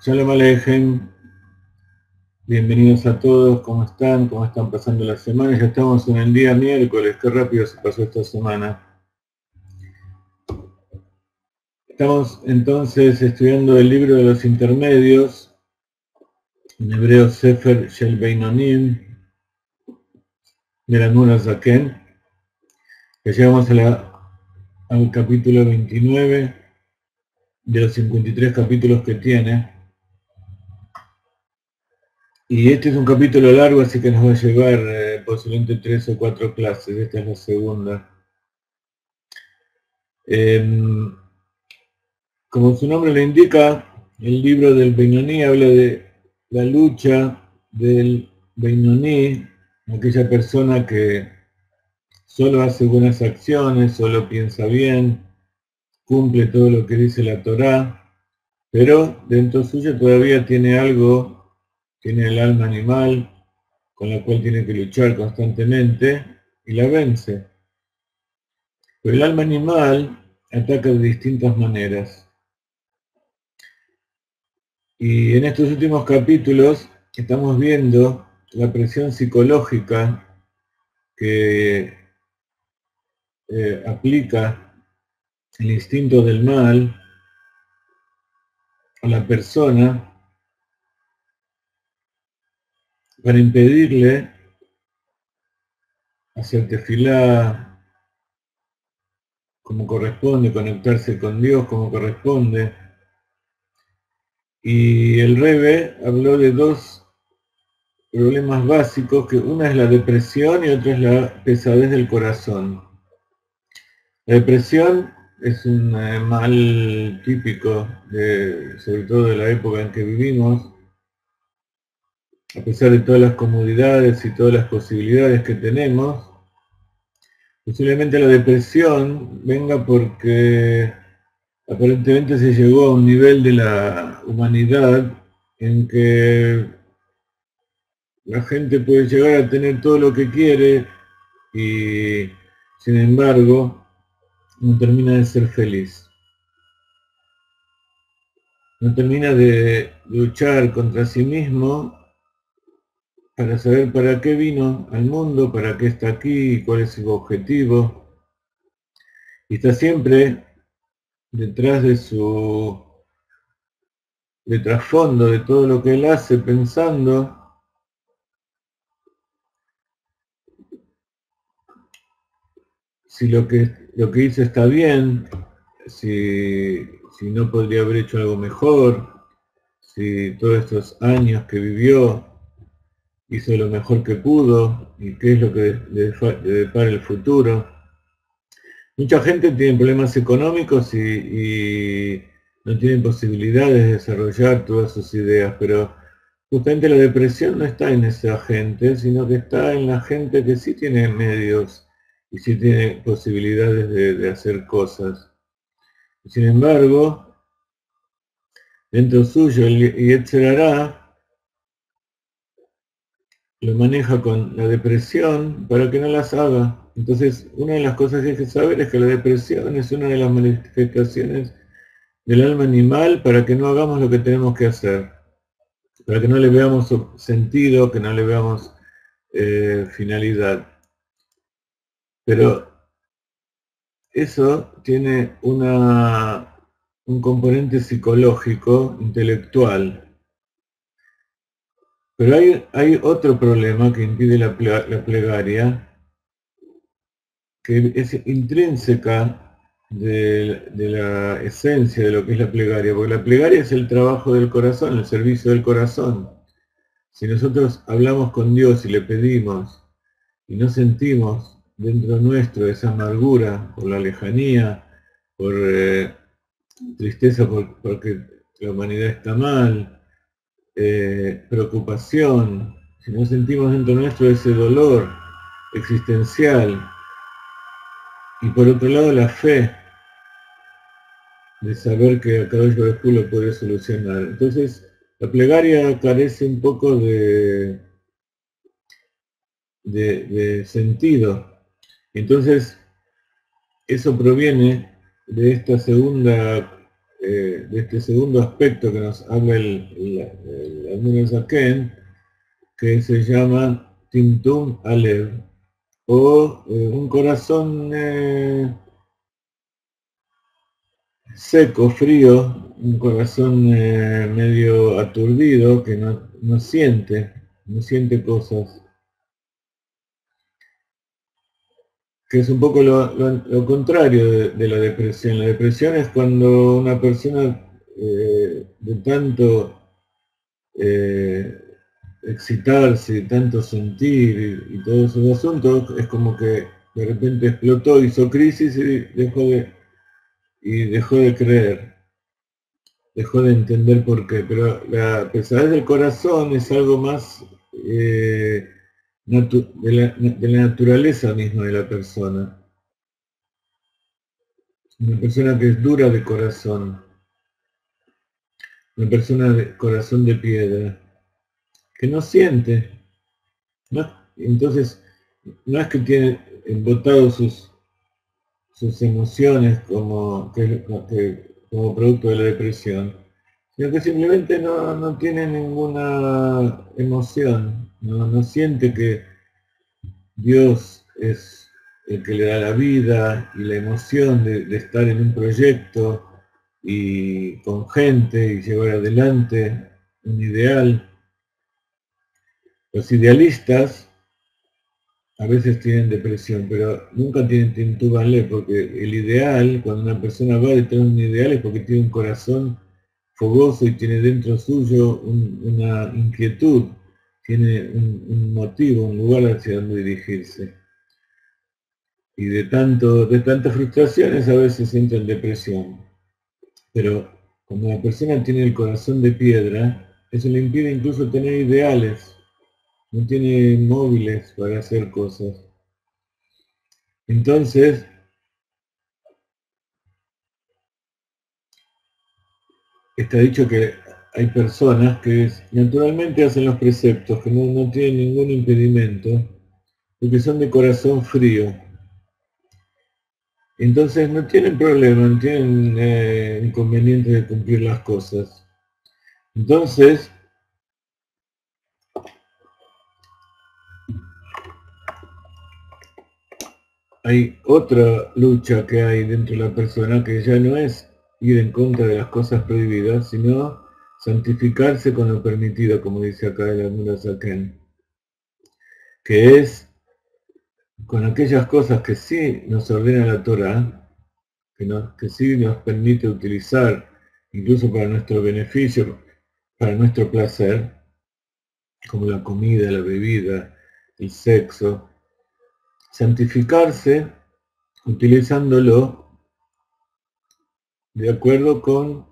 Shalom Alejem, bienvenidos a todos, ¿cómo están? ¿Cómo están pasando las semanas? Ya estamos en el día miércoles, qué rápido se pasó esta semana. Estamos entonces estudiando el libro de los intermedios, en hebreo Sefer Shel Beinonim, de la Nura Zaken, que llegamos al capítulo 29 de los 53 capítulos que tiene. Y este es un capítulo largo, así que nos va a llevar posiblemente 3 o 4 clases, esta es la segunda. Como su nombre lo indica, el libro del Beinoní habla de la lucha del Beinoní, aquella persona que solo hace buenas acciones, solo piensa bien, cumple todo lo que dice la Torá, pero dentro suyo todavía tiene algo, tiene el alma animal, con la cual tiene que luchar constantemente, y la vence. Pero el alma animal ataca de distintas maneras. Y en estos últimos capítulos estamos viendo la presión psicológica que aplica el instinto del mal a la persona para impedirle hacer tefilá como corresponde, conectarse con Dios como corresponde. Y el Rebbe habló de dos problemas básicos, que una es la depresión y otra es la pesadez del corazón. La depresión es un mal típico, sobre todo de la época en que vivimos, a pesar de todas las comodidades y todas las posibilidades que tenemos. Posiblemente la depresión venga porque aparentemente se llegó a un nivel de la humanidad en que la gente puede llegar a tener todo lo que quiere y, sin embargo, no termina de ser feliz. No termina de luchar contra sí mismo para saber para qué vino al mundo, para qué está aquí, cuál es su objetivo. Y está siempre detrás de trasfondo de todo lo que él hace, pensando si lo que hizo está bien, si no podría haber hecho algo mejor, si todos estos años que vivió hizo lo mejor que pudo y qué es lo que le depara el futuro. Mucha gente tiene problemas económicos y no tiene posibilidades de desarrollar todas sus ideas, pero justamente la depresión no está en esa gente, sino que está en la gente que sí tiene medios y sí tiene posibilidades de hacer cosas. Sin embargo, dentro suyo el Yetzer Hará lo maneja con la depresión para que no las haga. Entonces, una de las cosas que hay que saber es que la depresión es una de las manifestaciones del alma animal para que no hagamos lo que tenemos que hacer, para que no le veamos sentido, que no le veamos finalidad. Pero eso tiene un componente psicológico, intelectual. Pero hay otro problema que impide la plegaria, que es intrínseca de la esencia de lo que es la plegaria, porque la plegaria es el trabajo del corazón, el servicio del corazón. Si nosotros hablamos con Dios y le pedimos y no sentimos dentro nuestro esa amargura por la lejanía, por tristeza porque la humanidad está mal, preocupación, si no sentimos dentro nuestro ese dolor existencial, y por otro lado la fe de saber que Akadosh Baruj Hu lo puede solucionar. Entonces, la plegaria carece un poco de sentido. Entonces, eso proviene de esta segunda de este segundo aspecto que nos habla el Admira Zaken, que se llama Timtum Alev, o un corazón seco, frío, un corazón medio aturdido, que no siente cosas, que es un poco lo contrario de la depresión. La depresión es cuando una persona de tanto eh, excitarse, tanto sentir y todos esos asuntos, es como que de repente explotó, hizo crisis y dejó de creer, dejó de entender por qué. Pero la pesadez del corazón es algo más de la naturaleza misma de la persona. Una persona que es dura de corazón, una persona de corazón de piedra, que no siente, ¿no? Entonces, no es que tiene embotado sus emociones como producto de la depresión, sino que simplemente no tiene ninguna emoción, no siente que Dios es el que le da la vida y la emoción de estar en un proyecto y con gente y llevar adelante un ideal. Los idealistas a veces tienen depresión, pero nunca tienen tintubanle, porque el ideal, cuando una persona va detrás de un ideal es porque tiene un corazón fogoso y tiene dentro suyo una inquietud, tiene un motivo, un lugar hacia donde dirigirse. Y de tantas frustraciones a veces entra en depresión. Pero cuando la persona tiene el corazón de piedra, eso le impide incluso tener ideales, no tiene móviles para hacer cosas. Entonces, está dicho que hay personas que naturalmente hacen los preceptos, que no tienen ningún impedimento, porque son de corazón frío. Entonces no tienen problema, no tienen inconveniente de cumplir las cosas. Entonces, hay otra lucha que hay dentro de la persona que ya no es ir en contra de las cosas prohibidas, sino santificarse con lo permitido, como dice acá el Admira Zaken, que es con aquellas cosas que sí nos ordena la Torah, que sí nos permite utilizar, incluso para nuestro beneficio, para nuestro placer, como la comida, la bebida, el sexo, santificarse utilizándolo de acuerdo con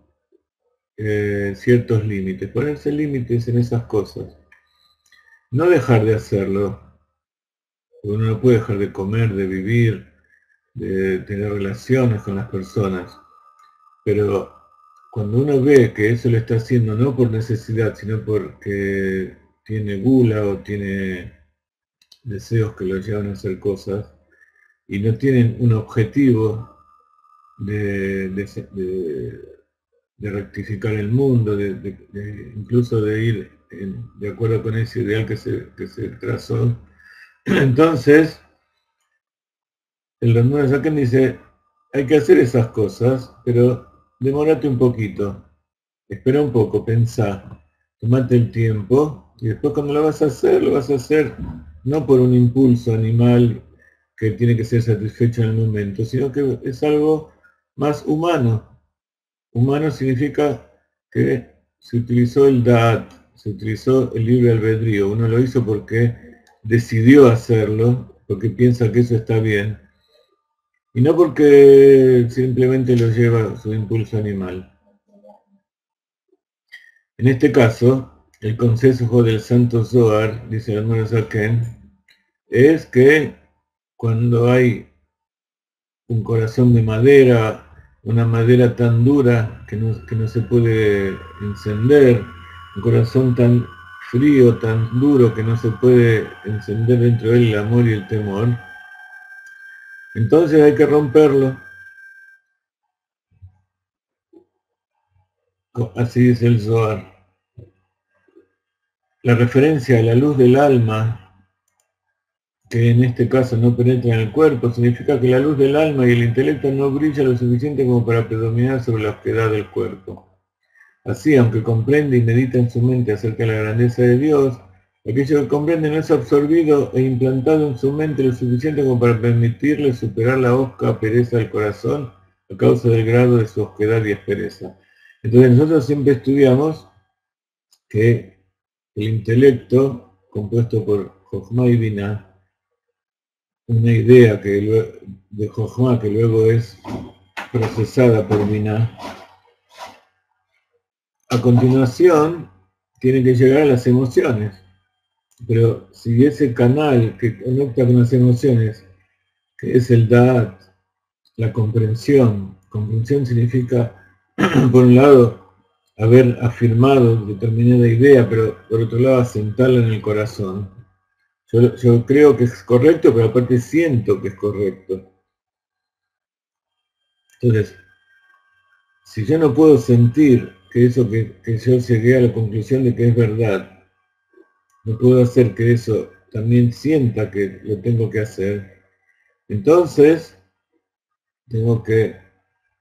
ciertos límites, ponerse límites en esas cosas, no dejar de hacerlo, porque uno no puede dejar de comer, de vivir, de tener relaciones con las personas, pero cuando uno ve que eso lo está haciendo no por necesidad, sino porque tiene gula o tiene deseos que lo llevan a hacer cosas y no tienen un objetivo de rectificar el mundo, incluso de ir de acuerdo con ese ideal que se trazó. Entonces, el Ramón Saken dice, hay que hacer esas cosas, pero demórate un poquito, espera un poco, pensá, tomate el tiempo, y después cuando lo vas a hacer no por un impulso animal que tiene que ser satisfecho en el momento, sino que es algo más humano. Humano significa que se utilizó el Da'at, se utilizó el libre albedrío. Uno lo hizo porque decidió hacerlo, porque piensa que eso está bien, y no porque simplemente lo lleva su impulso animal. En este caso, el consejo del Santo Zohar, dice el hermano Zaken, es que cuando hay un corazón de madera, una madera tan dura que no se puede encender, un corazón tan frío, tan duro que no se puede encender dentro de él el amor y el temor, entonces hay que romperlo. Así dice el Zohar. La referencia a la luz del alma, que en este caso no penetra en el cuerpo, significa que la luz del alma y el intelecto no brilla lo suficiente como para predominar sobre la oscuridad del cuerpo. Así, aunque comprende y medita en su mente acerca de la grandeza de Dios, aquello que comprende no es absorbido e implantado en su mente lo suficiente como para permitirle superar la hosca pereza del corazón a causa del grado de su osquedad y aspereza. Entonces nosotros siempre estudiamos que el intelecto, compuesto por Jochma y Binah, una idea de Jochma que luego es procesada por Binah, a continuación tiene que llegar a las emociones. Pero si ese canal que conecta con las emociones, que es el Da'at, la comprensión significa, por un lado, haber afirmado determinada idea, pero por otro lado, asentarla en el corazón. Yo creo que es correcto, pero aparte siento que es correcto. Entonces, si yo no puedo sentir que eso que yo llegué a la conclusión de que es verdad, no puedo hacer que eso también sienta que lo tengo que hacer, entonces tengo que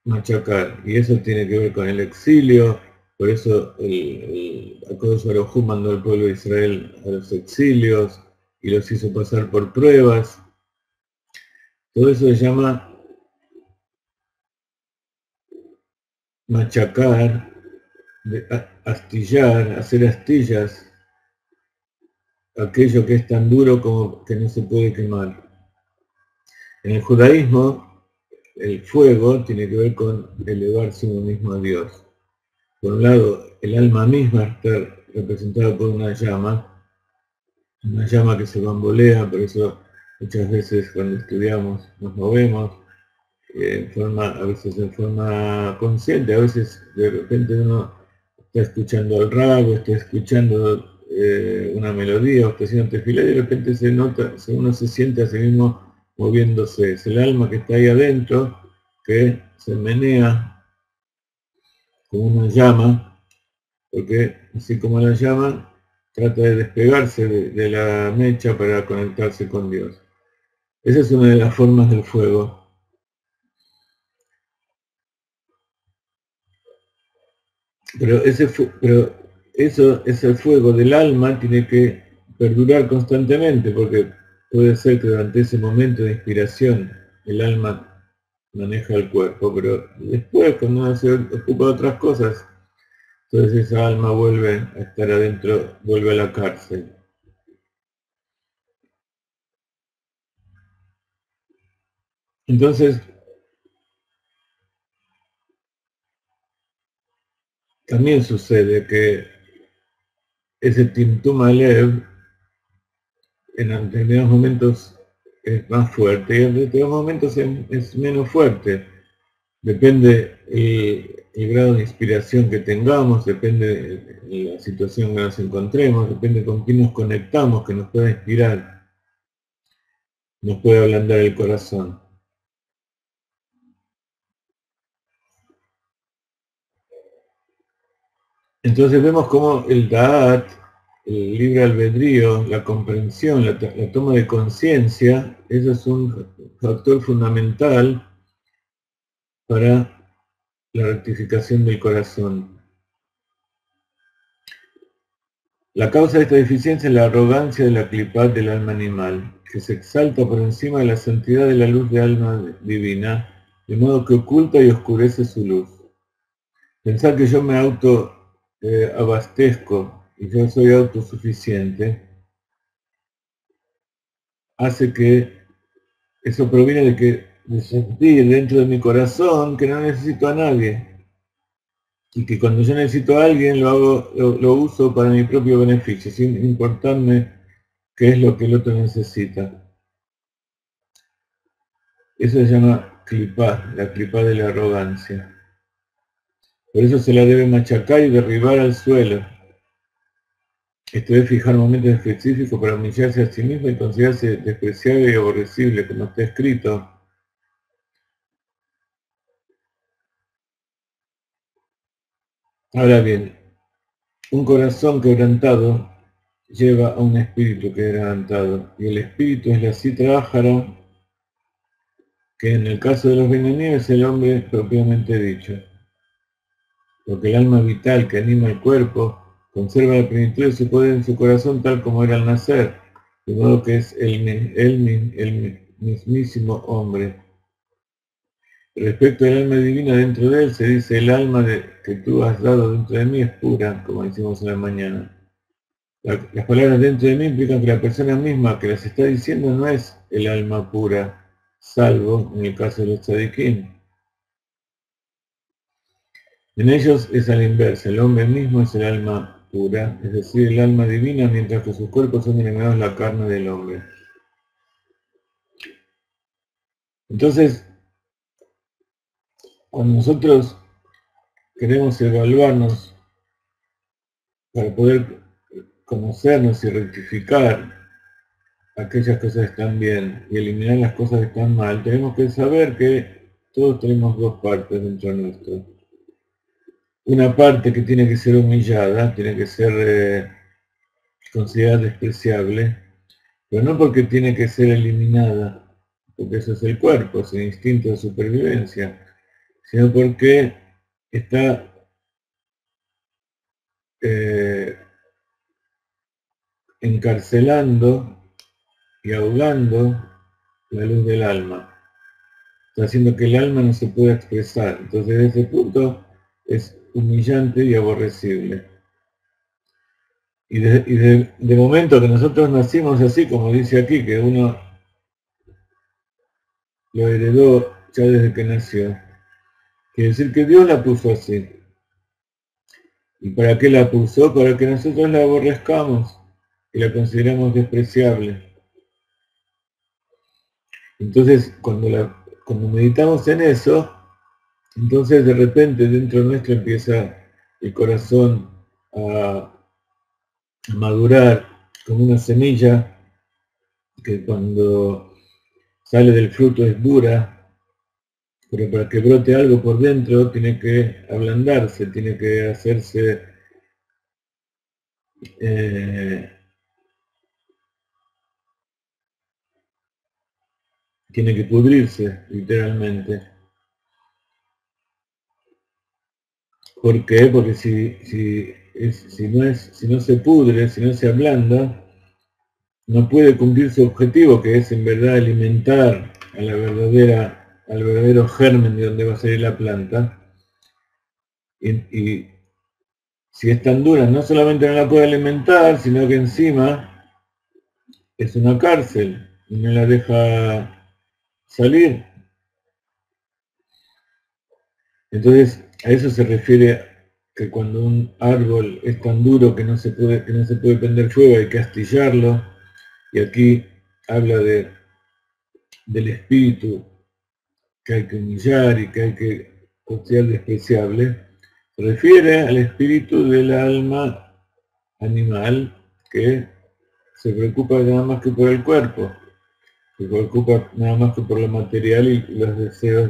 machacar. Y eso tiene que ver con el exilio, por eso el Akadosh Baruj Hu mandó al pueblo de Israel a los exilios y los hizo pasar por pruebas. Todo eso se llama machacar, astillar, hacer astillas, aquello que es tan duro como que no se puede quemar. En el judaísmo, el fuego tiene que ver con elevarse uno mismo a Dios. Por un lado, el alma misma está representada por una llama que se bambolea, por eso muchas veces cuando estudiamos nos movemos, a veces en forma consciente, a veces de repente uno está escuchando al rago, está escuchando una melodía o está haciendo tefilá y de repente se nota, uno se siente a sí mismo moviéndose. Es el alma que está ahí adentro que se menea como una llama, porque así como la llama, trata de despegarse de la mecha para conectarse con Dios. Esa es una de las formas del fuego. Pero ese fuego del alma tiene que perdurar constantemente, porque puede ser que durante ese momento de inspiración el alma maneja el cuerpo, pero después cuando uno se ocupa de otras cosas, entonces esa alma vuelve a estar adentro, vuelve a la cárcel. Entonces, también sucede que ese Timtum Alev en determinados momentos es más fuerte y en determinados momentos es menos fuerte. Depende el grado de inspiración que tengamos, depende de la situación que nos encontremos, depende con quién nos conectamos, que nos pueda inspirar, nos puede ablandar el corazón. Entonces vemos cómo el Da'at, el libre albedrío, la comprensión, la toma de conciencia, eso es un factor fundamental para la rectificación del corazón. La causa de esta deficiencia es la arrogancia de la clipat del alma animal, que se exalta por encima de la santidad de la luz de alma divina, de modo que oculta y oscurece su luz. Pensar que yo me abastezco y yo soy autosuficiente, hace que eso proviene de sentir dentro de mi corazón que no necesito a nadie, y que cuando yo necesito a alguien lo uso para mi propio beneficio, sin importarme qué es lo que el otro necesita. Eso se llama clipá, la clipá de la arrogancia. Por eso se la debe machacar y derribar al suelo. Esto es fijar momentos específicos para humillarse a sí mismo y considerarse despreciable y aborrecible, como está escrito. Ahora bien, un corazón quebrantado lleva a un espíritu quebrantado, y el espíritu es la citra ájara, que en el caso de los Benjaníes es el hombre propiamente dicho, porque el alma vital que anima el cuerpo conserva la plenitud de su poder en su corazón tal como era al nacer, de modo que es el mismísimo hombre. Respecto al alma divina dentro de él, se dice: el alma que tú has dado dentro de mí es pura, como decimos en la mañana. Las palabras dentro de mí implican que la persona misma que las está diciendo no es el alma pura, salvo en el caso de los tzadikim. En ellos es a la inversa, el hombre mismo es el alma pura, es decir, el alma divina, mientras que sus cuerpos son denominados la carne del hombre. Entonces, cuando nosotros queremos evaluarnos para poder conocernos y rectificar aquellas cosas que están bien y eliminar las cosas que están mal, tenemos que saber que todos tenemos dos partes dentro nuestro. Una parte que tiene que ser humillada, tiene que ser considerada despreciable, pero no porque tiene que ser eliminada, porque eso es el cuerpo, es el instinto de supervivencia, sino porque está encarcelando y ahogando la luz del alma. Está haciendo que el alma no se pueda expresar. Entonces, desde ese punto es humillante y aborrecible. Y de momento que nosotros nacimos así, como dice aquí, que uno lo heredó ya desde que nació, quiere decir que Dios la puso así. ¿Y para qué la puso? Para que nosotros la aborrezcamos y la consideramos despreciable. Entonces, cuando meditamos en eso, entonces de repente dentro nuestro empieza el corazón a madurar como una semilla que cuando sale del fruto es dura, pero para que brote algo por dentro tiene que ablandarse, tiene que hacerse, tiene que pudrirse literalmente. ¿Por qué? Porque si no se pudre, si no se ablanda, no puede cumplir su objetivo, que es en verdad alimentar a al verdadero germen de donde va a salir la planta. Y si es tan dura, no solamente no la puede alimentar, sino que encima es una cárcel y no la deja salir. Entonces, a eso se refiere que cuando un árbol es tan duro que no se puede prender fuego, hay que astillarlo. Y aquí habla del espíritu que hay que humillar y que hay que considerar despreciable. Se refiere al espíritu del alma animal que se preocupa nada más que por el cuerpo, se preocupa nada más que por lo material y los deseos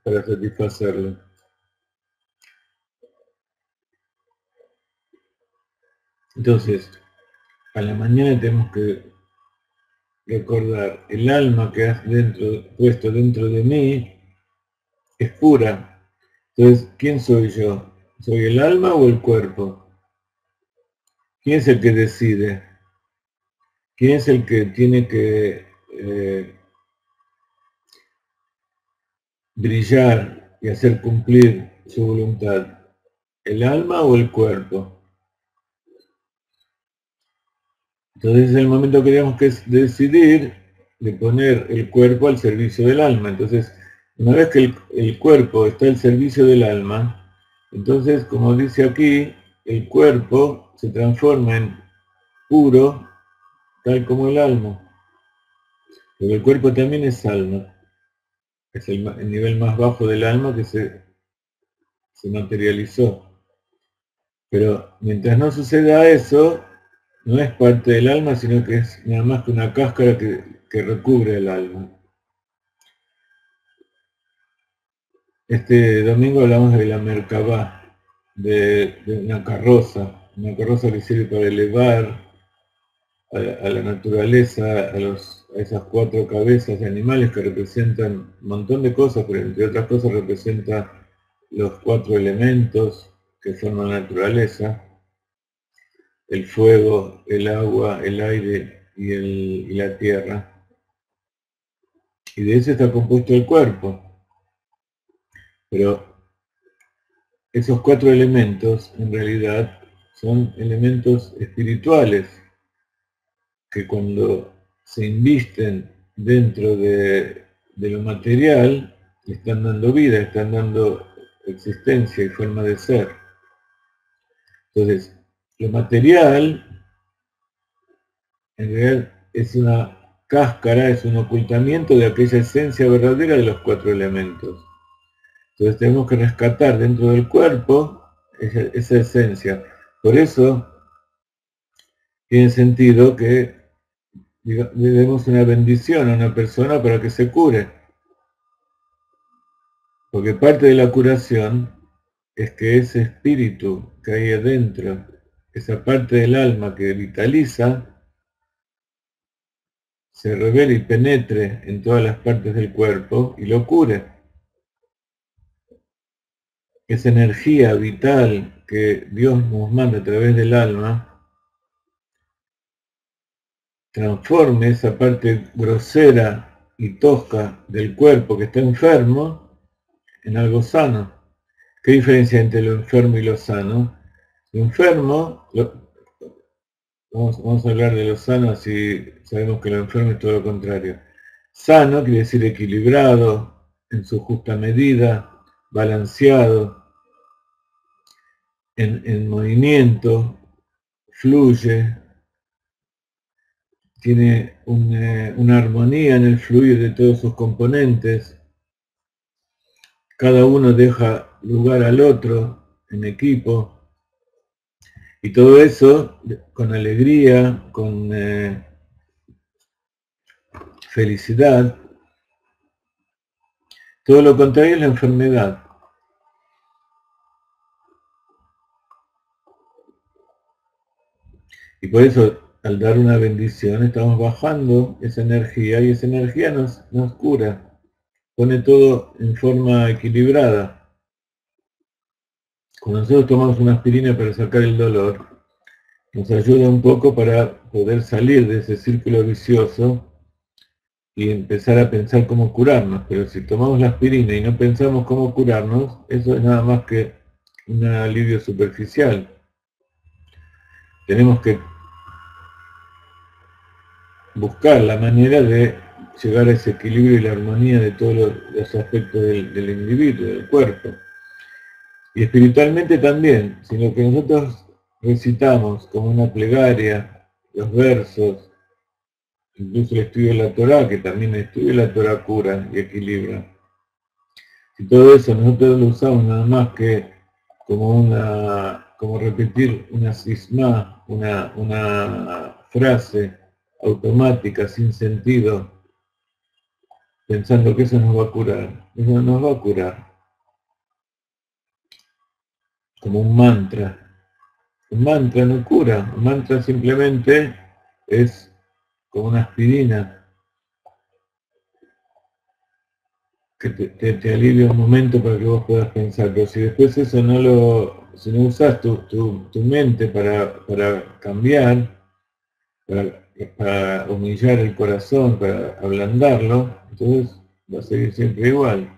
para satisfacerlo. Entonces, a la mañana tenemos que recordar, el alma que has puesto dentro de mí es pura. Entonces, ¿quién soy yo? ¿Soy el alma o el cuerpo? ¿Quién es el que decide? ¿Quién es el que tiene que brillar y hacer cumplir su voluntad? ¿El alma o el cuerpo? Entonces es el momento que tenemos que decidir de poner el cuerpo al servicio del alma. Entonces, una vez que el cuerpo está al servicio del alma, entonces, como dice aquí, el cuerpo se transforma en puro, tal como el alma. Pero el cuerpo también es alma. Es el nivel más bajo del alma que se materializó. Pero mientras no suceda eso, no es parte del alma, sino que es nada más que una cáscara que recubre el alma. Este domingo hablamos de la Merkabah, de una carroza que sirve para elevar a la naturaleza, a esas cuatro cabezas de animales que representan un montón de cosas, pero entre otras cosas representa los cuatro elementos que forman la naturaleza: el fuego, el agua, el aire y la tierra. Y de eso está compuesto el cuerpo. Pero esos cuatro elementos en realidad son elementos espirituales que cuando se invisten dentro de lo material están dando vida, están dando existencia y forma de ser. Entonces, lo material en realidad es una cáscara, es un ocultamiento de aquella esencia verdadera de los cuatro elementos. Entonces tenemos que rescatar dentro del cuerpo esa esencia. Por eso tiene sentido que le demos una bendición a una persona para que se cure. Porque parte de la curación es que ese espíritu que hay adentro, esa parte del alma que vitaliza, se revele y penetre en todas las partes del cuerpo y lo cure. Esa energía vital que Dios nos manda a través del alma, transforme esa parte grosera y tosca del cuerpo que está enfermo en algo sano. ¿Qué diferencia entre lo enfermo y lo sano? Lo enfermo, vamos a hablar de lo sano, si sabemos que lo enfermo es todo lo contrario. Sano quiere decir equilibrado, en su justa medida, balanceado, en movimiento, fluye, tiene una armonía en el fluir de todos sus componentes, cada uno deja lugar al otro en equipo, y todo eso con alegría, con felicidad. Todo lo contrario es la enfermedad. Y por eso, al dar una bendición, estamos bajando esa energía y esa energía nos cura, pone todo en forma equilibrada. Cuando nosotros tomamos una aspirina para sacar el dolor, nos ayuda un poco para poder salir de ese círculo vicioso y empezar a pensar cómo curarnos. Pero si tomamos la aspirina y no pensamos cómo curarnos, eso es nada más que un alivio superficial. Tenemos que buscar la manera de llegar a ese equilibrio y la armonía de todos los aspectos del individuo, del cuerpo. Y espiritualmente también, si lo que nosotros recitamos como una plegaria, los versos, incluso el estudio de la Torá, que también el estudio de la Torá cura y equilibra. Si todo eso nosotros lo usamos nada más que como repetir una sisma, una frase automática, sin sentido, pensando que eso nos va a curar. Eso no nos va a curar. Como un mantra. Un mantra no cura. Un mantra simplemente es como una aspirina que te alivia un momento para que vos puedas pensar. Pero si después eso si no usas tu mente para cambiar, para humillar el corazón, para ablandarlo, entonces va a seguir siempre igual.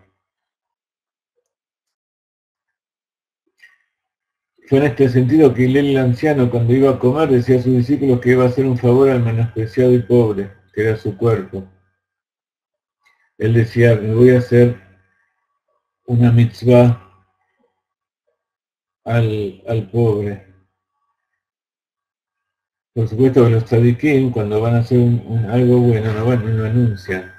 Fue en este sentido que Hillel el anciano, cuando iba a comer, decía a sus discípulos que iba a hacer un favor al menospreciado y pobre, que era su cuerpo. Él decía: me voy a hacer una mitzvah al pobre. Por supuesto que los tzadikim, cuando van a hacer algo bueno, no lo anuncian.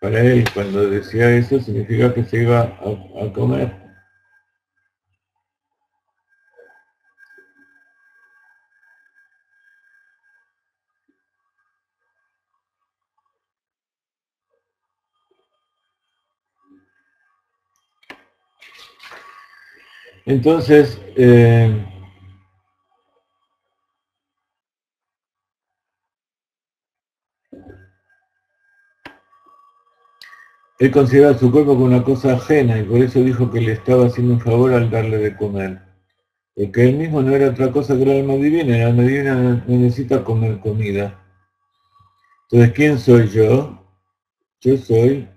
Para él, cuando decía eso, significa que se iba a comer. Entonces, él consideraba su cuerpo como una cosa ajena y por eso dijo que le estaba haciendo un favor al darle de comer. Porque él mismo no era otra cosa que el alma divina necesita comer comida. Entonces, ¿quién soy yo? Yo soy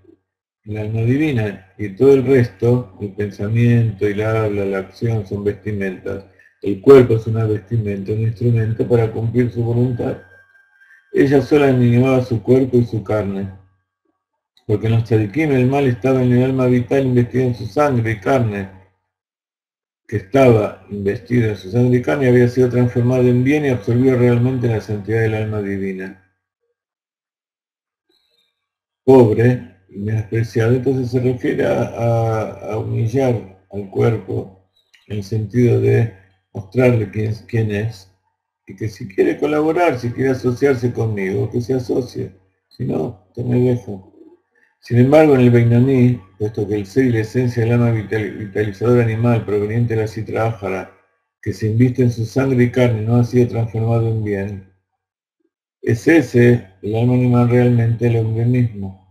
el alma divina y todo el resto, el pensamiento, el habla, la acción son vestimentas. El cuerpo es una vestimenta, un instrumento para cumplir su voluntad. Ella sola animaba su cuerpo y su carne, porque en los tzadikim el mal estaba en el alma vital investido en su sangre y carne, que estaba investido en su sangre y carne y había sido transformado en bien y absorbido realmente en la santidad del alma divina. Pobre y menospreciado, entonces se refiere a humillar al cuerpo en el sentido de mostrarle quién es y que si quiere colaborar, si quiere asociarse conmigo, que se asocie, si no, que me dejo. Sin embargo, en el Beinaní, puesto que el ser y la esencia del alma vitalizador animal proveniente de la Sitra Ájara, que se inviste en su sangre y carne, no ha sido transformado en bien, es ese, el alma animal realmente el hombre mismo.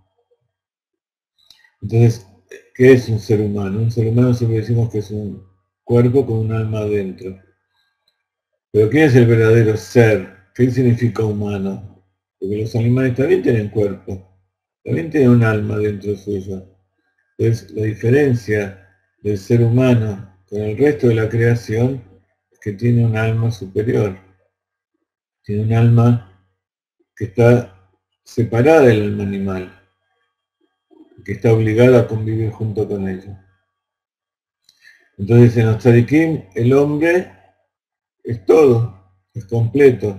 Entonces, ¿qué es un ser humano? Un ser humano siempre decimos que es un cuerpo con un alma adentro. Pero ¿quién es el verdadero ser? ¿Qué significa humano? Porque los animales también tienen cuerpo, también tienen un alma dentro suyo. Entonces, la diferencia del ser humano con el resto de la creación es que tiene un alma superior, tiene un alma que está separada del alma animal, que está obligada a convivir junto con ella. Entonces, en los tzadikim, el hombre es todo, es completo,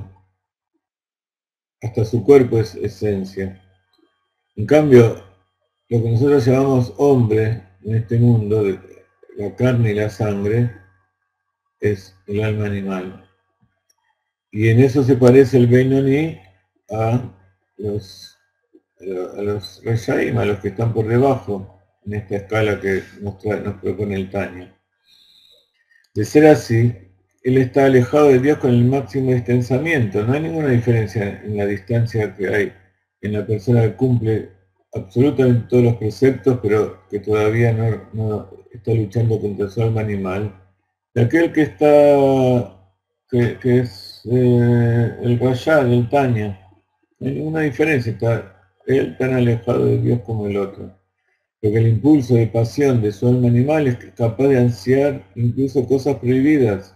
hasta su cuerpo es esencia. En cambio, lo que nosotros llamamos hombre en este mundo, de la carne y la sangre, es el alma animal. Y en eso se parece el Benoni a los, a los Reshaim, a los que están por debajo, en esta escala que nos propone el Tanya. De ser así, él está alejado de Dios con el máximo distanciamiento. No hay ninguna diferencia en la distancia que hay en la persona que cumple absolutamente todos los preceptos, pero que todavía no está luchando contra su alma animal, de aquel que está, que es el Rayá, el Tanya. No hay ninguna diferencia, está él tan alejado de Dios como el otro. Porque el impulso de pasión de su alma animal es capaz de ansiar incluso cosas prohibidas,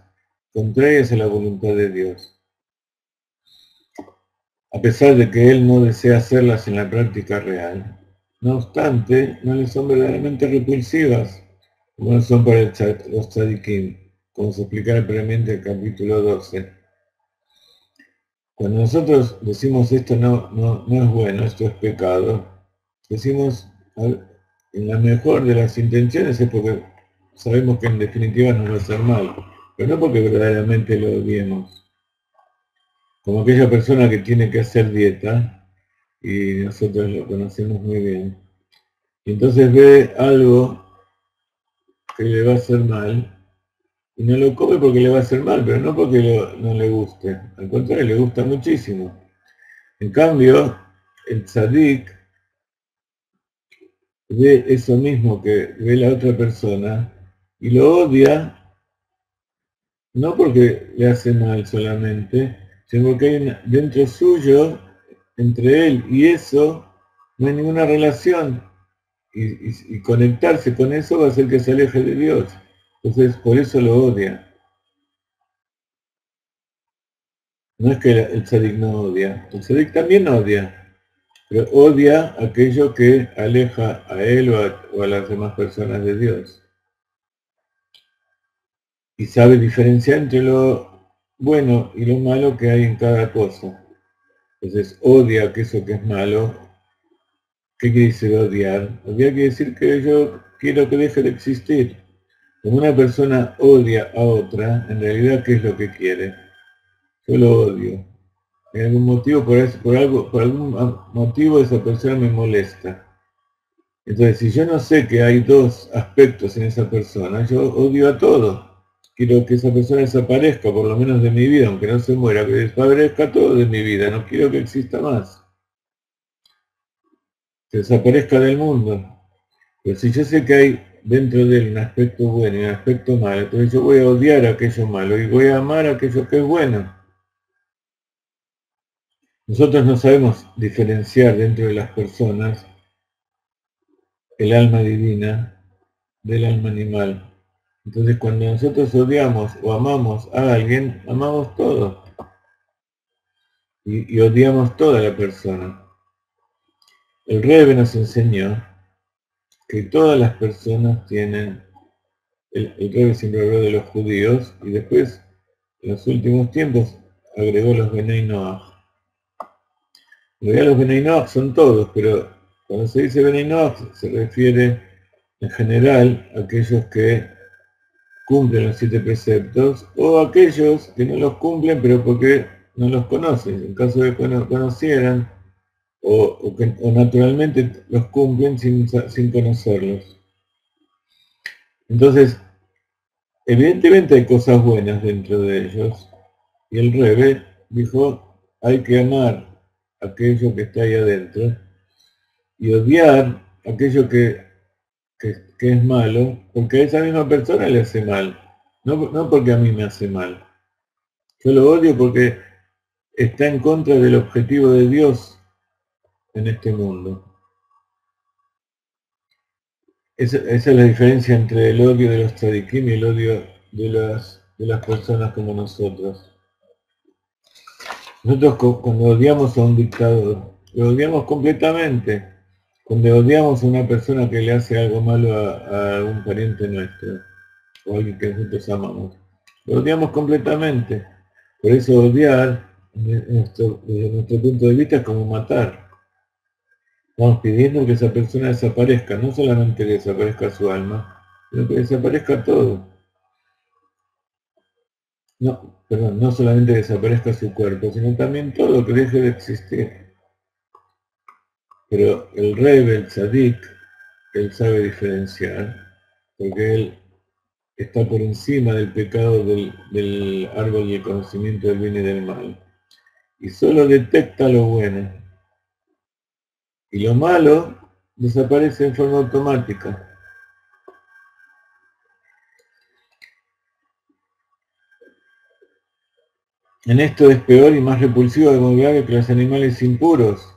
contrarias a la voluntad de Dios, a pesar de que él no desea hacerlas en la práctica real. No obstante, no le son verdaderamente repulsivas, como no son para los tzadikim, como se explicará previamente en el capítulo 12. Cuando nosotros decimos esto no es bueno, esto es pecado, decimos en la mejor de las intenciones es porque sabemos que en definitiva nos va a hacer mal, pero no porque verdaderamente lo odiemos. Como aquella persona que tiene que hacer dieta, y nosotros lo conocemos muy bien, y entonces ve algo que le va a hacer mal, y no lo come porque le va a hacer mal, pero no porque no le guste, al contrario, le gusta muchísimo. En cambio, el tzadik ve eso mismo que ve la otra persona y lo odia, no porque le hace mal solamente, sino porque hay dentro suyo, entre él y eso, no hay ninguna relación. Y conectarse con eso va a hacer que se aleje de Dios. Entonces, por eso lo odia. No es que el tzadik no odia, el tzadik también odia, pero odia aquello que aleja a él o a las demás personas de Dios. Y sabe diferenciar entre lo bueno y lo malo que hay en cada cosa. Entonces odia aquello que es malo. ¿Qué quiere decir odiar? Odiar quiere decir que yo quiero que deje de existir. Cuando una persona odia a otra, en realidad, ¿qué es lo que quiere? Yo lo odio. Hay algún motivo, por algún motivo esa persona me molesta. Entonces, si yo no sé que hay dos aspectos en esa persona, yo odio a todo. Quiero que esa persona desaparezca, por lo menos de mi vida, aunque no se muera, que desaparezca todo de mi vida, no quiero que exista más. Que desaparezca del mundo. Pero si yo sé que hay dentro de él un aspecto bueno y un aspecto malo, entonces yo voy a odiar aquello malo y voy a amar aquello que es bueno. Nosotros no sabemos diferenciar dentro de las personas el alma divina del alma animal. Entonces cuando nosotros odiamos o amamos a alguien, amamos todo y odiamos toda la persona. El Rebbe nos enseñó que todas las personas tienen, el Rebbe siempre habló de los judíos y después en los últimos tiempos agregó los Benei Noach. En realidad los Benei Noach son todos, pero cuando se dice Benei Noach se refiere en general a aquellos que cumplen los 7 preceptos, o aquellos que no los cumplen pero porque no los conocen. En caso de que no conocieran, o naturalmente los cumplen sin conocerlos. Entonces, evidentemente hay cosas buenas dentro de ellos, y el Rebbe dijo, hay que amar aquello que está ahí adentro, y odiar aquello que es malo, porque a esa misma persona le hace mal, no porque a mí me hace mal. Yo lo odio porque está en contra del objetivo de Dios en este mundo. Esa es la diferencia entre el odio de los tzadikim y el odio de las personas como nosotros. Nosotros cuando odiamos a un dictador, lo odiamos completamente. Cuando odiamos a una persona que le hace algo malo a un pariente nuestro, o a alguien que nosotros amamos, lo odiamos completamente. Por eso odiar, desde nuestro punto de vista, es como matar. Estamos pidiendo que esa persona desaparezca, no solamente que desaparezca su alma, sino que desaparezca todo. No, perdón, no solamente que desaparezca su cuerpo, sino también todo, que deje de existir. Pero el Rebbe, el Tzadik, él sabe diferenciar, porque él está por encima del pecado del árbol y el conocimiento del bien y del mal. Y solo detecta lo bueno. Y lo malo desaparece en forma automática. En esto es peor y más repulsivo de grave que los animales impuros,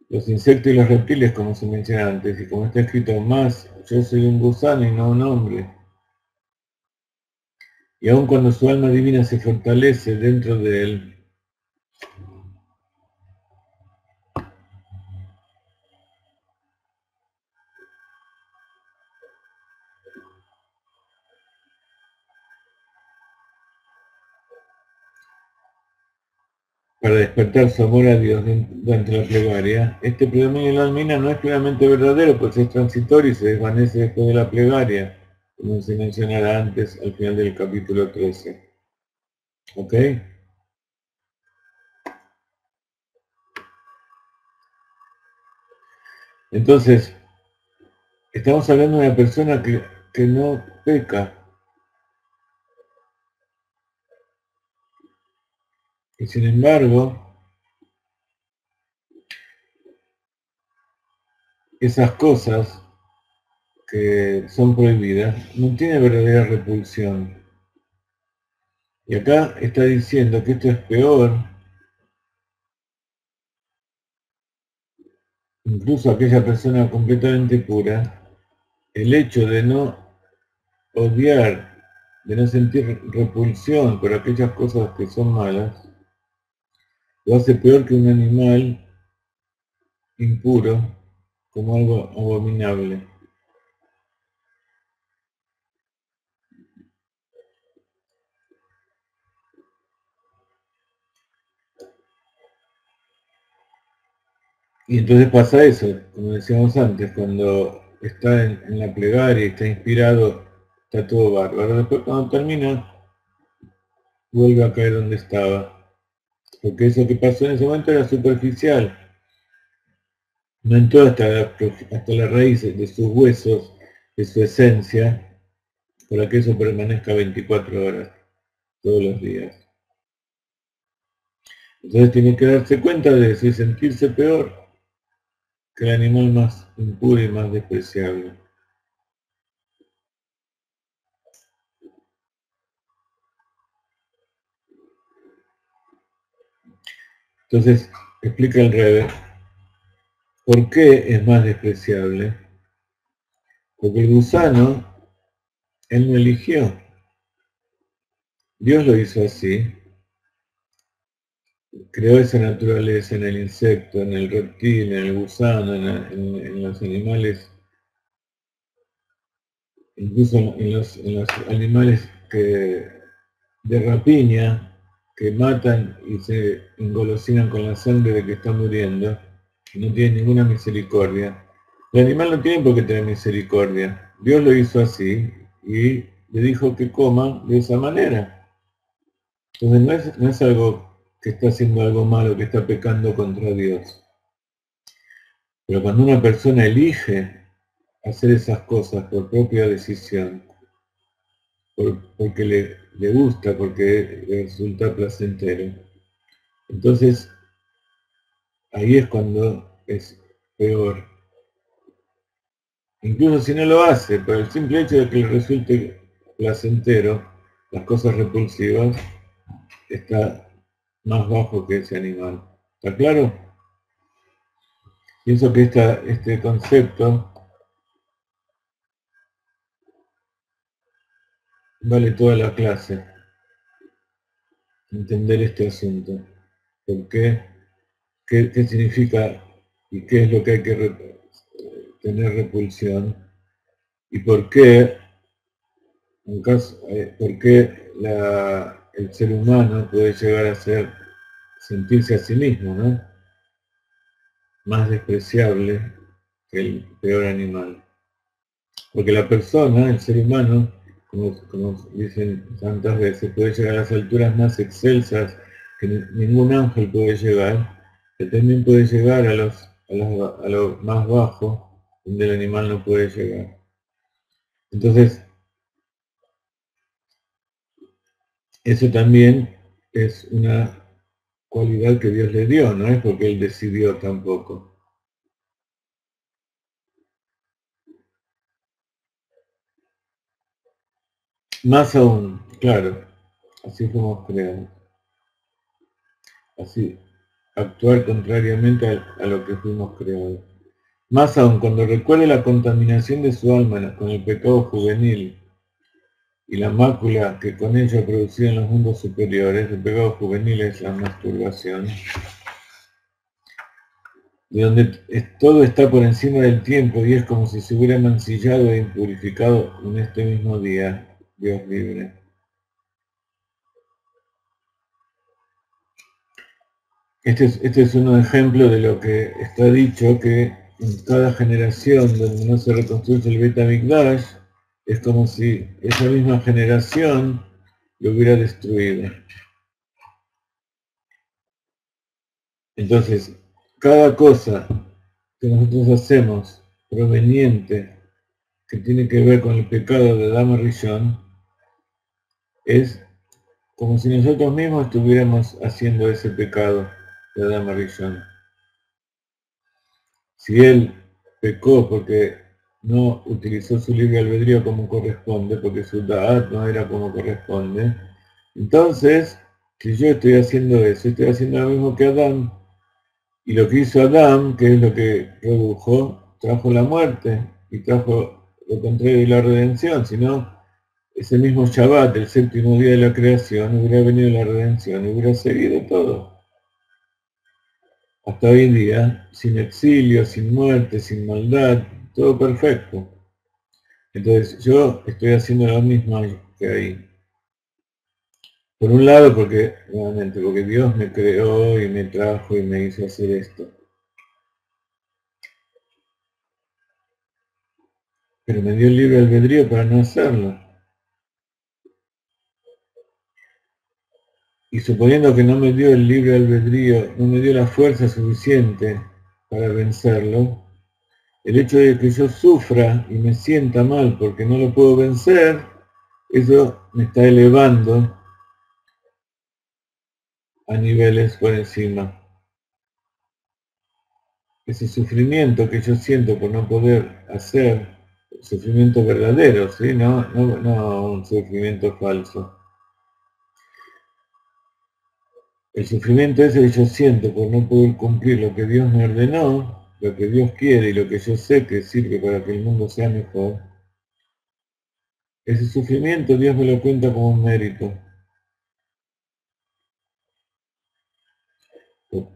los insectos y los reptiles, como se menciona antes, y como está escrito más, yo soy un gusano y no un hombre. Y aun cuando su alma divina se fortalece dentro de él, para despertar su amor a Dios durante la plegaria, este predominio de la almina no es plenamente verdadero, pues es transitorio y se desvanece después de la plegaria, como se mencionará antes al final del capítulo 13. ¿Ok? Entonces, estamos hablando de una persona que no peca, y sin embargo, esas cosas que son prohibidas no tienen verdadera repulsión. Y acá está diciendo que esto es peor, incluso aquella persona completamente pura, el hecho de no odiar, de no sentir repulsión por aquellas cosas que son malas, lo hace peor que un animal impuro, como algo abominable. Y entonces pasa eso, como decíamos antes, cuando está en la plegaria y está inspirado, está todo bárbaro. Después cuando termina, vuelve a caer donde estaba. Porque eso que pasó en ese momento era superficial. no entró hasta la raíz de sus huesos, de su esencia, para que eso permanezca 24 horas, todos los días. Entonces tiene que darse cuenta de eso y sentirse peor que el animal más impuro y más despreciable. Entonces, explica el Rebbe, ¿por qué es más despreciable? Porque el gusano, él no eligió. Dios lo hizo así. Creó esa naturaleza en el insecto, en el reptil, en el gusano, en los animales, incluso en los animales de rapiña, que matan y se engolosinan con la sangre de que está muriendo, y no tienen ninguna misericordia. El animal no tiene por qué tener misericordia. Dios lo hizo así y le dijo que coma de esa manera. Entonces no es algo que está haciendo algo malo, que está pecando contra Dios. Pero cuando una persona elige hacer esas cosas por propia decisión, porque le gusta, porque le resulta placentero, entonces ahí es cuando es peor. Incluso si no lo hace, por el simple hecho de que le resulte placentero, las cosas repulsivas, está más bajo que ese animal. ¿Está claro? Pienso que este concepto vale toda la clase, entender este asunto. ¿Por qué? ¿Qué significa y qué es lo que hay que tener repulsión? ¿Y por qué, por qué el ser humano puede llegar a sentirse a sí mismo, ¿no? Más despreciable que el peor animal? Porque la persona, el ser humano, como dicen tantas veces, puede llegar a las alturas más excelsas que ningún ángel puede llegar, que también puede llegar a lo más bajo, donde el animal no puede llegar. Entonces, eso también es una cualidad que Dios le dio, no es porque Él decidió tampoco. Más aún, claro, así fuimos creados. Así, actuar contrariamente a lo que fuimos creados. Más aún, cuando recuerde la contaminación de su alma con el pecado juvenil y la mácula que con ello ha producido en los mundos superiores, el pecado juvenil es la masturbación, de donde todo está por encima del tiempo y es como si se hubiera mancillado e impurificado en este mismo día, Dios libre. Este es un ejemplo de lo que está dicho, que en cada generación donde no se reconstruye el Beit HaMikdash, es como si esa misma generación lo hubiera destruido. Entonces, cada cosa que nosotros hacemos proveniente, que tiene que ver con el pecado de Adán Rishon, es como si nosotros mismos estuviéramos haciendo ese pecado de Adán Rishon. Si él pecó porque no utilizó su libre albedrío como corresponde, porque su da'at no era como corresponde, entonces, si yo estoy haciendo eso, estoy haciendo lo mismo que Adán, y lo que hizo Adán, que es lo que produjo, trajo la muerte y trajo lo contrario de la redención, sino ese mismo Shabbat, el séptimo día de la creación, hubiera venido la redención y hubiera seguido todo. Hasta hoy en día, sin exilio, sin muerte, sin maldad, todo perfecto. Entonces yo estoy haciendo lo mismo que ahí. Por un lado, nuevamente, porque Dios me creó y me trajo y me hizo hacer esto. Pero me dio el libre albedrío para no hacerlo. Y suponiendo que no me dio el libre albedrío, no me dio la fuerza suficiente para vencerlo, el hecho de que yo sufra y me sienta mal porque no lo puedo vencer, eso me está elevando a niveles por encima. Ese sufrimiento que yo siento por no poder hacer, sufrimiento verdadero, ¿sí? No un sufrimiento falso. El sufrimiento ese que yo siento por no poder cumplir lo que Dios me ordenó, lo que Dios quiere y lo que yo sé que sirve para que el mundo sea mejor, ese sufrimiento Dios me lo cuenta como un mérito.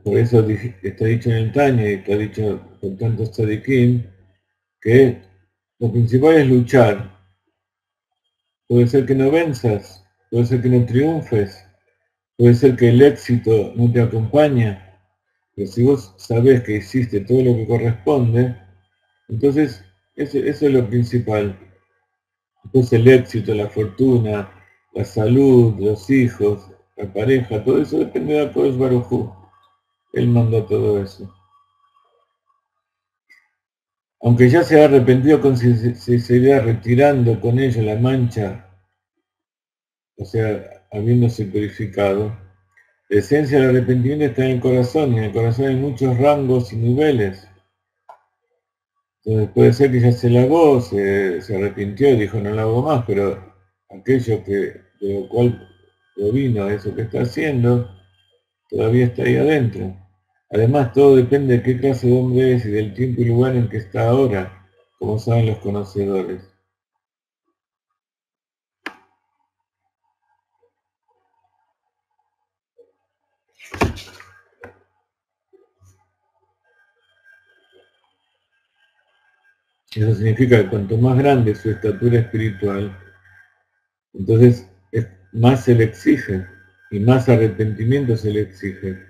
Por eso está dicho en el Tanya y está dicho por tantos tzadikim, que lo principal es luchar. Puede ser que no venzas, puede ser que no triunfes, puede ser que el éxito no te acompaña, pero si vos sabés que hiciste todo lo que corresponde, entonces eso es lo principal. Después el éxito, la fortuna, la salud, los hijos, la pareja, todo eso depende de Akadosh Baruj Hu. Él manda todo eso. Aunque ya se ha arrepentido con sinceridad, retirando con ello la mancha, o sea, habiéndose purificado, la esencia del arrepentimiento está en el corazón, y en el corazón hay muchos rangos y niveles. Entonces puede ser que ya se lavó, se arrepintió y dijo no lo hago más, pero aquello de lo cual provino eso que está haciendo, todavía está ahí adentro. Además, todo depende de qué clase de hombre es y del tiempo y lugar en que está ahora, como saben los conocedores. Eso significa que cuanto más grande es su estatura espiritual, entonces más se le exige y más arrepentimiento se le exige.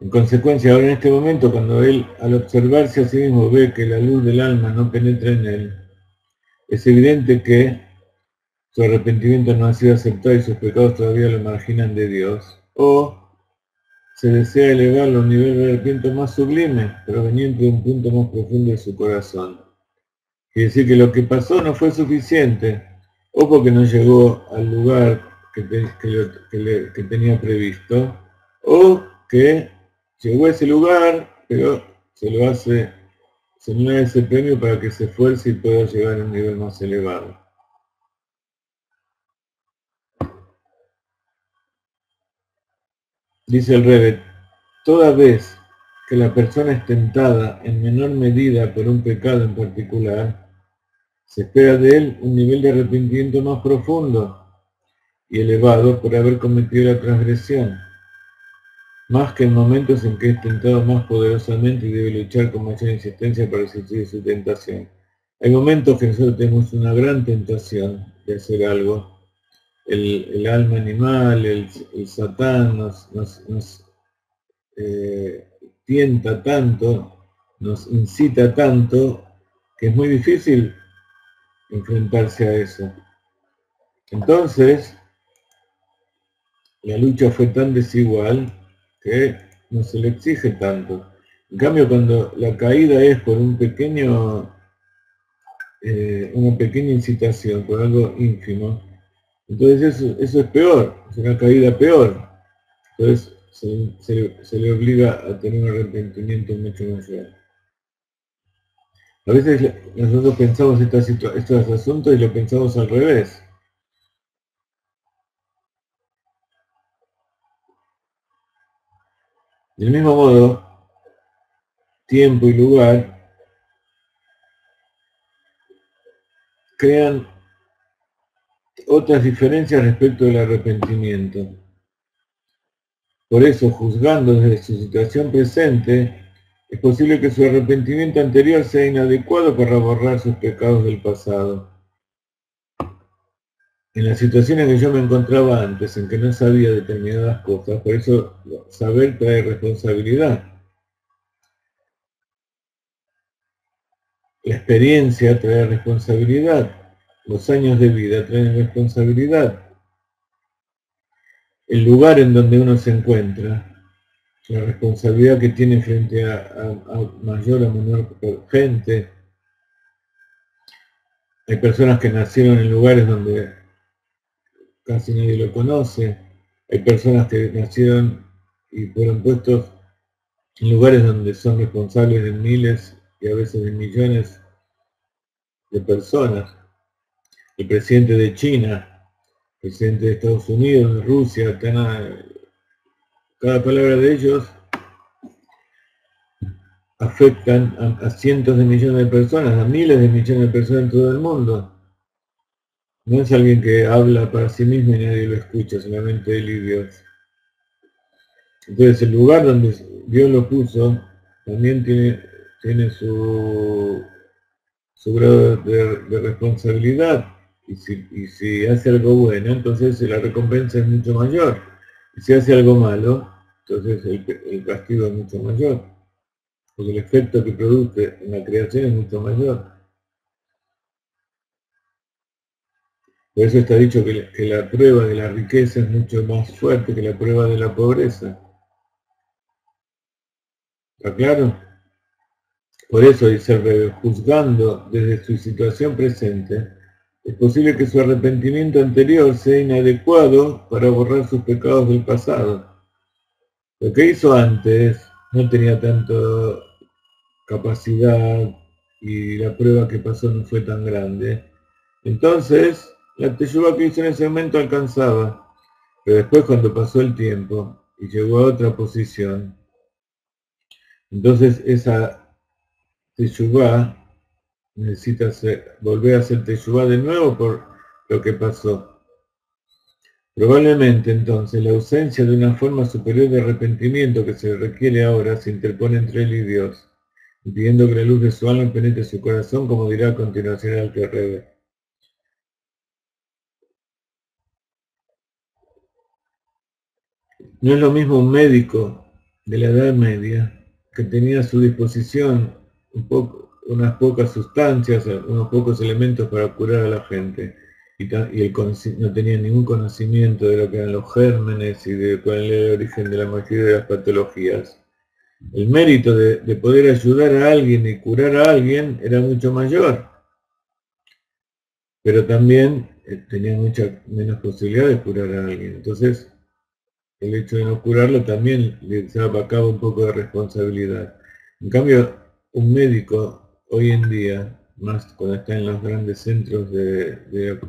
En consecuencia, ahora en este momento, cuando él, al observarse a sí mismo, ve que la luz del alma no penetra en él, es evidente que su arrepentimiento no ha sido aceptado y sus pecados todavía lo marginan de Dios. O se desea elevarlo a un nivel de arrepentimiento más sublime, proveniente de un punto más profundo de su corazón. Quiere decir que lo que pasó no fue suficiente, o porque no llegó al lugar que tenía previsto, o que llegó a ese lugar, pero se no da ese premio para que se esfuerce y pueda llegar a un nivel más elevado. Dice el Rebbe, toda vez que la persona es tentada en menor medida por un pecado en particular, se espera de él un nivel de arrepentimiento más profundo y elevado por haber cometido la transgresión, más que en momentos en que es tentado más poderosamente y debe luchar con mayor insistencia para resistir su tentación. Hay momentos que nosotros tenemos una gran tentación de hacer algo. El alma animal, el satán nos tienta tanto, nos incita tanto, que es muy difícil enfrentarse a eso. Entonces, la lucha fue tan desigual que no se le exige tanto. En cambio, cuando la caída es por un una pequeña incitación, por algo ínfimo, entonces eso es peor, es una caída peor. Entonces se le obliga a tener un arrepentimiento mucho mayor. A veces nosotros pensamos estos asuntos y lo pensamos al revés. Del mismo modo, tiempo y lugar crean otras diferencias respecto del arrepentimiento. Por eso, juzgando desde su situación presente, es posible que su arrepentimiento anterior sea inadecuado para borrar sus pecados del pasado. En la situación en que yo me encontraba antes, en que no sabía determinadas cosas, por eso saber trae responsabilidad. La experiencia trae responsabilidad, los años de vida traen responsabilidad, el lugar en donde uno se encuentra, la responsabilidad que tiene frente a mayor o menor gente. Hay personas que nacieron en lugares donde casi nadie lo conoce, hay personas que nacieron y fueron puestos en lugares donde son responsables de miles y a veces de millones de personas. El presidente de China, el presidente de Estados Unidos, de Rusia, cada palabra de ellos afectan a cientos de millones de personas, a miles de millones de personas en todo el mundo. No es alguien que habla para sí mismo y nadie lo escucha, solamente él y Dios. Entonces el lugar donde Dios lo puso también tiene su grado de responsabilidad. Y si hace algo bueno, entonces la recompensa es mucho mayor. Y si hace algo malo, entonces el castigo es mucho mayor. Porque el efecto que produce en la creación es mucho mayor. Por eso está dicho que la prueba de la riqueza es mucho más fuerte que la prueba de la pobreza. ¿Está claro? Por eso dice el rey, juzgando desde su situación presente, es posible que su arrepentimiento anterior sea inadecuado para borrar sus pecados del pasado. Lo que hizo antes no tenía tanto capacidad y la prueba que pasó no fue tan grande. Entonces, la teshuvá que hizo en ese momento alcanzaba, pero después cuando pasó el tiempo y llegó a otra posición, entonces esa teshuvá necesita volver a hacer teshuvá de nuevo por lo que pasó. Probablemente entonces la ausencia de una forma superior de arrepentimiento que se requiere ahora se interpone entre él y Dios, impidiendo que la luz de su alma penetre su corazón, como dirá a continuación el Alter Rebbe. No es lo mismo un médico de la Edad Media que tenía a su disposición unas pocas sustancias, unos pocos elementos para curar a la gente, y no tenía ningún conocimiento de lo que eran los gérmenes y de cuál era el origen de la mayoría de las patologías. El mérito de poder ayudar a alguien y curar a alguien era mucho mayor, pero también tenía mucha menos posibilidad de curar a alguien. Entonces, el hecho de no curarlo también le sacaba un poco de responsabilidad. En cambio, un médico hoy en día, más cuando está en los grandes centros de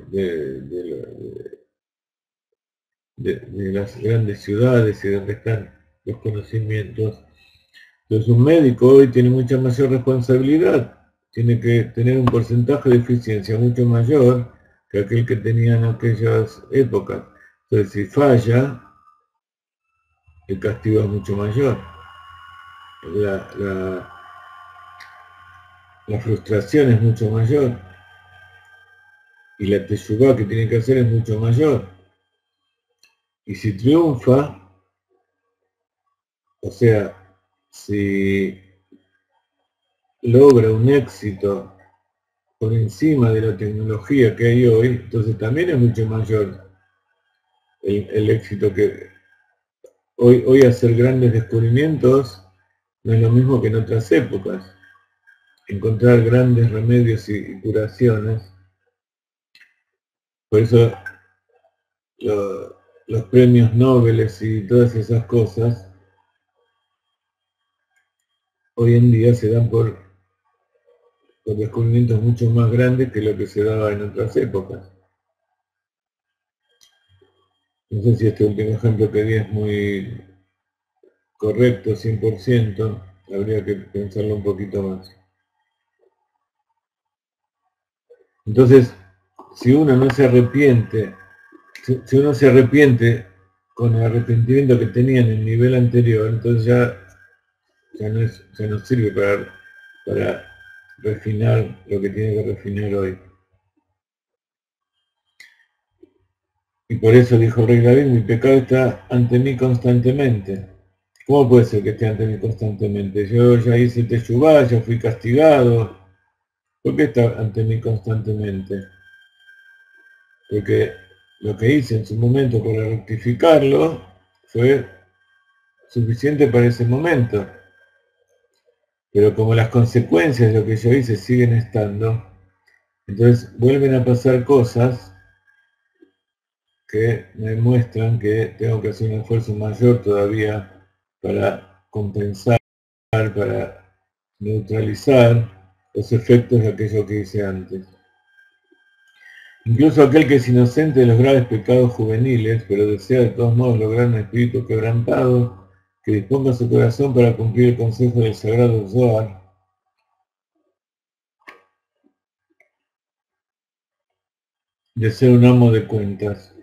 las grandes ciudades y donde están los conocimientos, entonces un médico hoy tiene mucha mayor responsabilidad, tiene que tener un porcentaje de eficiencia mucho mayor que aquel que tenía en aquellas épocas. Entonces si falla, el castigo es mucho mayor. La frustración es mucho mayor y la teshuvá que tiene que hacer es mucho mayor. Y si triunfa, o sea, si logra un éxito por encima de la tecnología que hay hoy, entonces también es mucho mayor el éxito que hoy hacer grandes descubrimientos no es lo mismo que en otras épocas. Encontrar grandes remedios y curaciones. Por eso los premios Nobel y todas esas cosas hoy en día se dan por descubrimientos mucho más grandes que lo que se daba en otras épocas. No sé si este último ejemplo que di es muy correcto, 100%, habría que pensarlo un poquito más. Entonces, si uno no se arrepiente, si uno se arrepiente con el arrepentimiento que tenía en el nivel anterior, entonces ya no sirve para refinar lo que tiene que refinar hoy. Y por eso dijo el rey David, mi pecado está ante mí constantemente. ¿Cómo puede ser que esté ante mí constantemente? Yo ya hice teshuvá, ya fui castigado, ¿Por qué está ante mí constantemente? Porque lo que hice en su momento para rectificarlo fue suficiente para ese momento. Pero como las consecuencias de lo que yo hice siguen estando, entonces vuelven a pasar cosas que me muestran que tengo que hacer un esfuerzo mayor todavía para compensar, para neutralizar los efectos de aquello que hice antes. Incluso aquel que es inocente de los graves pecados juveniles, pero desea de todos modos lograr un espíritu quebrantado, que disponga su corazón para cumplir el consejo del sagrado Zohar, de ser un amo de cuentas.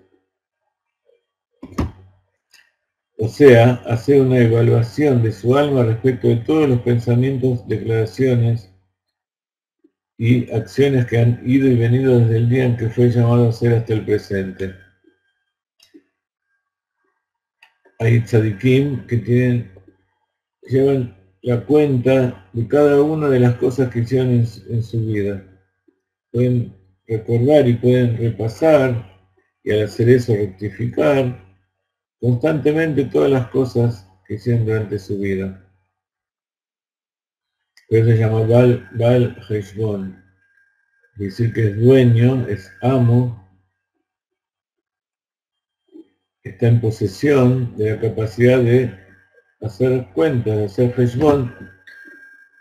O sea, hacer una evaluación de su alma respecto de todos los pensamientos, declaraciones y acciones que han ido y venido desde el día en que fue llamado a ser hasta el presente. Hay tzadikim que llevan la cuenta de cada una de las cosas que hicieron en su vida. Pueden recordar y pueden repasar, y al hacer eso rectificar constantemente todas las cosas que hicieron durante su vida. Pero se llama Baal Heshbon. Es decir, que es dueño, es amo, está en posesión de la capacidad de hacer cuentas, de hacer Heshbon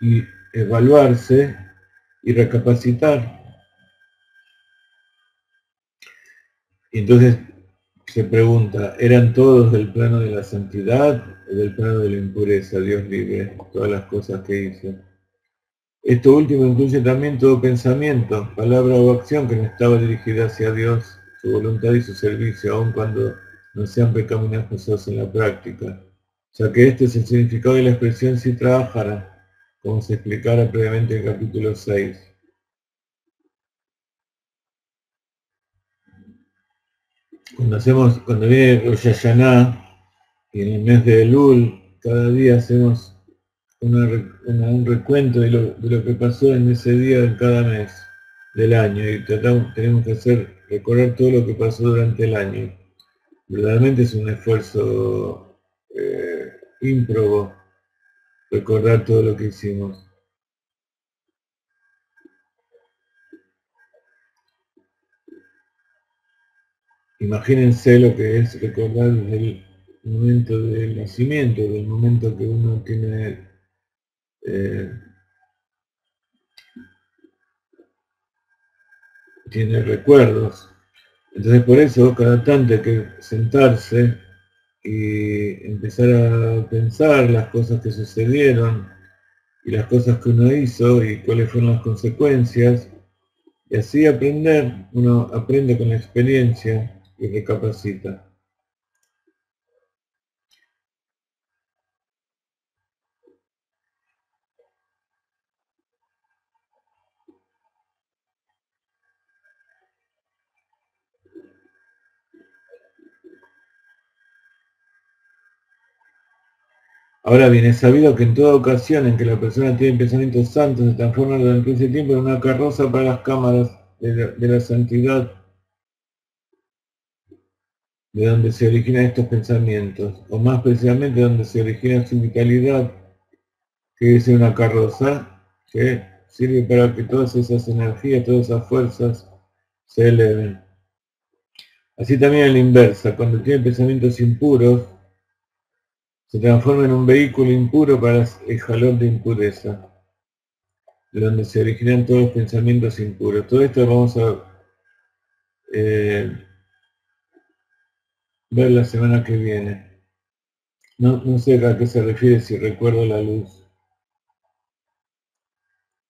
y evaluarse y recapacitar. Y entonces se pregunta, ¿eran todos del plano de la santidad o del plano de la impureza? Dios libre, todas las cosas que hizo. Esto último incluye también todo pensamiento, palabra o acción que no estaba dirigida hacia Dios, su voluntad y su servicio, aun cuando no sean pecaminosos en la práctica. Ya que este es el significado de la expresión si trabajara, como se explicara previamente en el capítulo 6. Cuando viene Rosh Hashanah, y en el mes de Elul, cada día hacemos un recuento de lo que pasó en ese día en cada mes del año y tenemos que recordar todo lo que pasó durante el año. Verdaderamente es un esfuerzo ímprobo recordar todo lo que hicimos. Imagínense lo que es recordar desde el momento del nacimiento, del momento que uno tiene recuerdos. Entonces por eso cada tanto hay que sentarse y empezar a pensar las cosas que sucedieron y las cosas que uno hizo y cuáles fueron las consecuencias. Y así uno aprende con la experiencia y recapacita. Ahora bien, es sabido que en toda ocasión en que la persona tiene pensamientos santos se transforma durante ese tiempo en una carroza para las cámaras de la santidad, de donde se originan estos pensamientos, o más precisamente donde se origina su vitalidad, que es una carroza que sirve para que todas esas energías, todas esas fuerzas se eleven. Así también en la inversa, cuando tiene pensamientos impuros, se transforma en un vehículo impuro para el jalón de impureza, de donde se originan todos los pensamientos impuros. Todo esto vamos a ver la semana que viene. No sé a qué se refiere si recuerdo la luz.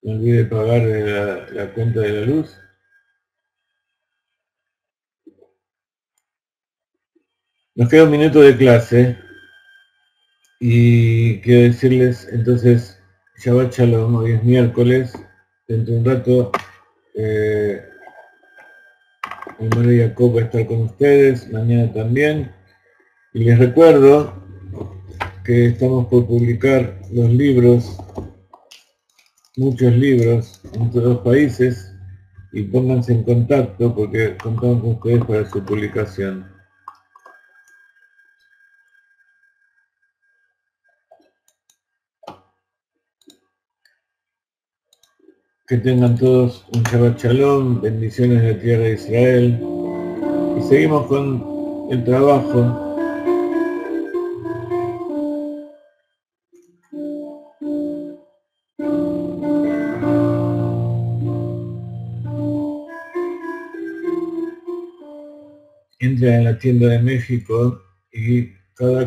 Me olvidé pagar la cuenta de la luz. Nos queda un minuto de clase y quiero decirles entonces, Shabbat Shalom, hoy es miércoles, dentro de un rato mi hermano Jacob va a estar con ustedes, mañana también. Y les recuerdo que estamos por publicar los libros muchos libros en todos los países y pónganse en contacto porque contamos con ustedes para su publicación. Que tengan todos un Shabbat Shalom, bendiciones de la tierra de Israel. Y seguimos con el trabajo. Entra en la tienda de México y cada